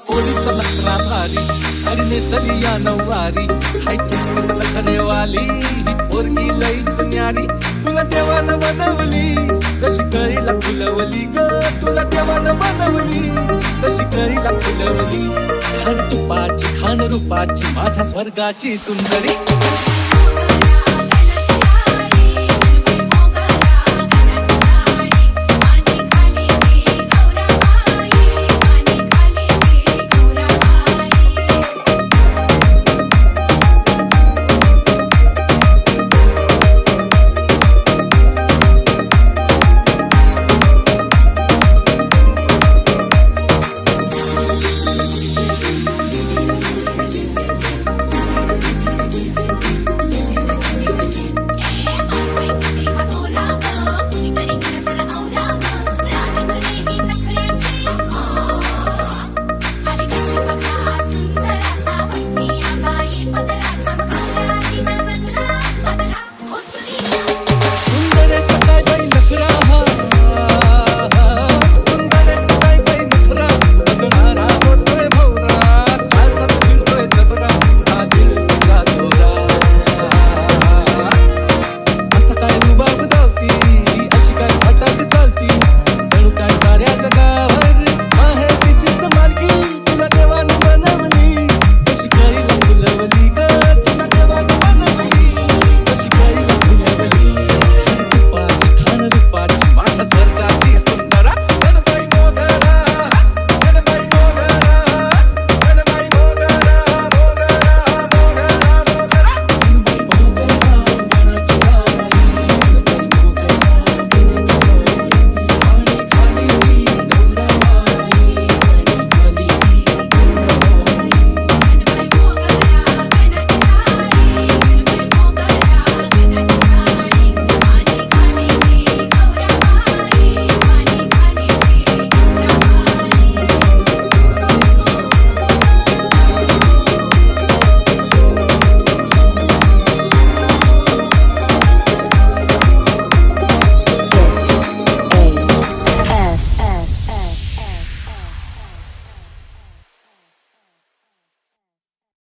police नखरा भारी आणि नेसली या नऊवारी हाय चक्कीस नखरेवाली ही पोरगी लईच न्यारी तुला देवानं बनवली जशी कळीला फुलवली ग तुला देवानं बनवली जशी कळीला फुलवली खान तुपाची खान रूपाची माझ्या स्वर्गाची सुंदरी